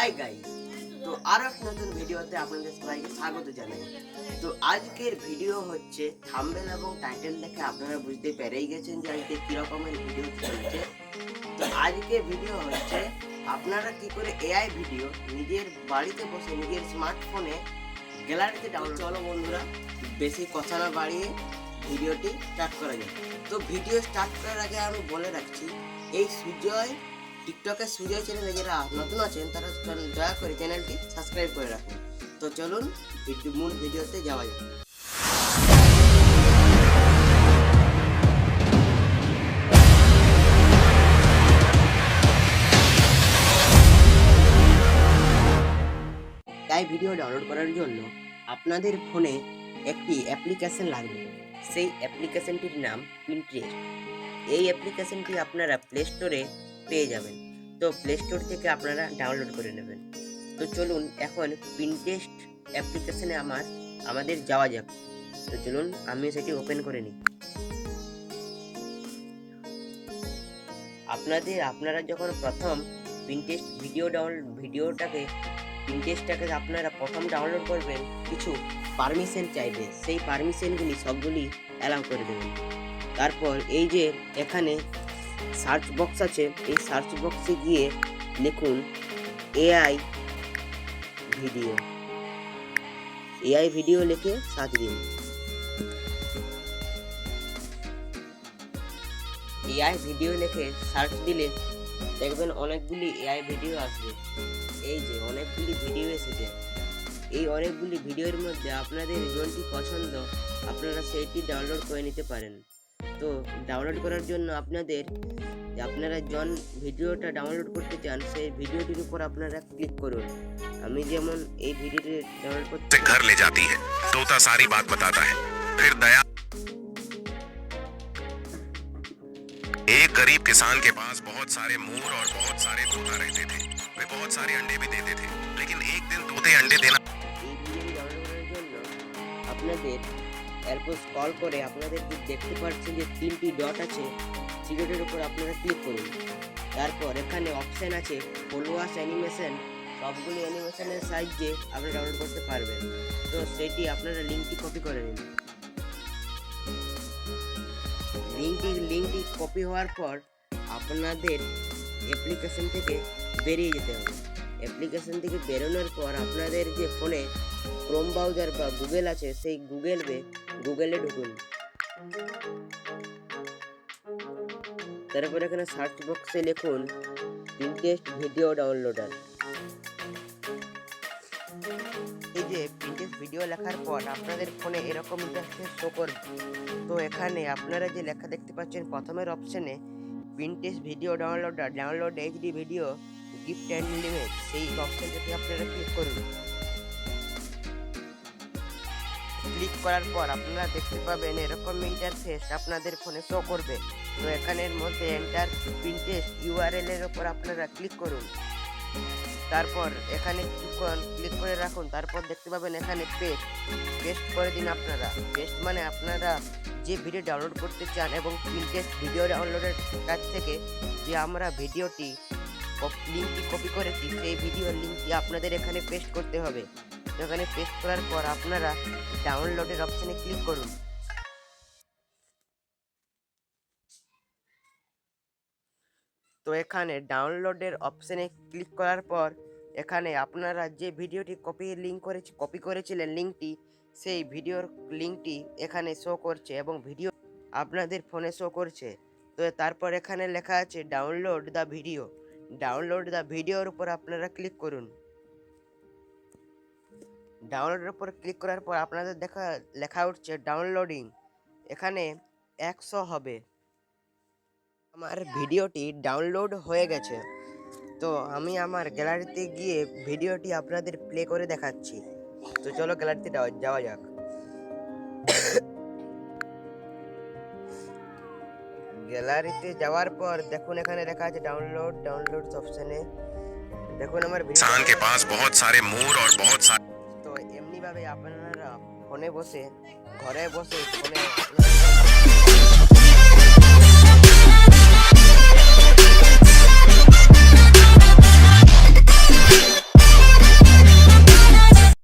Hi guys, তো আর এক নতুন ভিডিওতে আপনাদের সবাইকে স্বাগত জানাই। তো আজকের ভিডিও হচ্ছে থাম্বনেল এবং টাইটেল দেখে আপনারা বুঝতে পেরেই গেছেন যে আজকে কি রকমের ভিডিও চলছে। তো আজকে ভিডিও হচ্ছে আপনারা কি করে এআই ভিডিও নিজের বাড়িতে বসে নিজের স্মার্টফোনে গ্যালারিতে ডাউনলোড। চলো বন্ধুরা, বেশি কথা না বাড়িয়ে ভিডিওটি স্টার্ট করা যায়। তো ভিডিও স্টার্ট করার আগে আমি বলে রাখছি, এই সুজয় টিকটকের সুজয় চ্যানেলে যারা নতুন আছেন তারা দয়া করে চ্যানেলটি সাবস্ক্রাইব করে রাখুন। তো চলুন মূল ভিডিওতে যাওয়া যাক। তাই ভিডিও ডাউনলোড করার জন্য আপনাদের ফোনে একটি অ্যাপ্লিকেশন লাগবে। সেই অ্যাপ্লিকেশনটির নাম পিন্টারেস্ট। এই অ্যাপ্লিকেশনটি আপনারা প্লে স্টোরে পেয়ে যাবেন। তো প্লে স্টোর থেকে আপনারা ডাউনলোড করে নেবেন। তো চলুন এখন পিন্টারেস্ট অ্যাপ্লিকেশনে আমাদের যাওয়া যাক। তো চলুন আমি সেটি ওপেন করে নিই। আপনারা যখন প্রথম পিন্টারেস্ট পিন্টারেস্টটাকে আপনারা প্রথম ডাউনলোড করবেন, কিছু পারমিশন চাইবে। সেই পারমিশনগুলি সবগুলি অ্যালাউ করে দেবেন। তারপর এই যে এখানে সার্চ বক্স আছে, এই সার্চ বক্সে গিয়ে লিখুন এআই ভিডিও লিখে সার্চ দিন। এআই ভিডিও লিখে সার্চ দিলে দেখবেন অনেকগুলি এআই ভিডিও আসবে। এই যে অনেকগুলি ভিডিও এসেছে, এই অনেকগুলি ভিডিওর মধ্যে আপনাদের কোনটি পছন্দ আপনারা সেইটি ডাউনলোড করে নিতে পারেন। তো ডাউনলোড করার জন্য আপনারা জন ভিডিওটা ডাউনলোড করতে চান, সেই ভিডিওটির উপর আপনারা ক্লিক করুন। আমি যেমন এই ভিডিওটি ডাউনলোড করতে घर ले जाती है, तोता सारी बात बताता है, फिर दया। एक गरीब किसान के पास बहुत सारे मोर और बहुत सारे तोता रहते थे। वे बहुत सारे अंडे भी देते थे, लेकिन एक दिन तोते अंडे देना। এই ভিডিওটি ডাউনলোড করার জন্য আপনাদের এরপর স্ক্রল করে আপনাদের দেখতে পাচ্ছেন যে 3টি ডট আছে, সিলেক্টের উপর আপনারা ক্লিক করুন। তারপর এখানে অপশন আছে ফলোয়ার্স অ্যানিমেশন, সবগুলি অ্যানিমেশনের সাহায্যে আপনারা ডাউনলোড করতে পারবেন। তো সেটি আপনারা লিঙ্কটি কপি করে নিন। লিঙ্কটি কপি হওয়ার পর আপনাদের অ্যাপ্লিকেশন থেকে বেরিয়ে যেতে হবে। অ্যাপ্লিকেশন থেকে বেরোনোর পর আপনাদের যে ফোনে ক্রোম ব্রাউজার বা গুগল আছে, সেই গুগলে ঢুকুন। তারপর এখানে সার্চ বক্সে লিখুন পিন্টারেস্ট ভিডিও ডাউনলোডার। এই যে পিন্টারেস্ট ভিডিও লেখার পর আপনাদের ফোনে এরকম ইন্টারফেস শো করবে। তো এখানে আপনারা যে লেখা দেখতে পাচ্ছেন প্রথমের অপশনে Pinterest video downloader, download HD video gift and image, সেই অপশনটাতে আপনারা ক্লিক করুন। ক্লিক করার পর আপনারা দেখতে পাবেন এরকম ইন্টারফেস আপনাদের ফোনে শো করবে। তো এখানের মধ্যে এন্টার পিন্টারেস্ট ইউআরএল এর উপর আপনারা ক্লিক করুন। তারপর এখানে ক্লিক করে রাখুন। তারপর দেখতে পাবেন এখানে পেস্ট করে দিন আপনারা। পেস্ট মানে আপনারা যে ভিডিও ডাউনলোড করতে চান এবং পিন্টারেস্ট ভিডিও ডাউনলোডের কাছ থেকে যে আমরা ভিডিওটি লিঙ্কটি কপি করেছি, সেই ভিডিওর লিঙ্কটি আপনাদের এখানে পেস্ট করতে হবে। তো এখানে পেস্ট করার পর আপনারা ডাউনলোডের অপশনে ক্লিক করুন। তো এখানে ডাউনলোডের অপশনে ক্লিক করার পর এখানে আপনারা যে ভিডিওটি কপি করেছিলেন লিঙ্কটি, সেই ভিডিওর লিঙ্কটি এখানে শো করছে এবং ভিডিও আপনাদের ফোনে শো করছে। তো তারপর এখানে লেখা আছে ডাউনলোড দ্য ভিডিওর উপর আপনারা ক্লিক করুন। ডাউনলোডের উপর ক্লিক করার পর আপনাদের লেখা উঠছে ডাউনলোডিং। এখানে 100 হবে। আমার ভিডিওটি ডাউনলোড হয়ে গেছে। তো আমি আমার গ্যালারিতে গিয়ে ভিডিওটি আপনাদের প্লে করে দেখাচ্ছি। তো চলো গ্যালারিতে যাওয়া যাক। গ্যালারিতে যাওয়ার পর দেখুন এখানে লেখা আছে ডাউনলোড অপশনে দেখুন আমার किसान के पास बहुत सारे मोर और बहुत सारे। তো এমনি ভাবে আপনারা ঘরে বসে ফোনে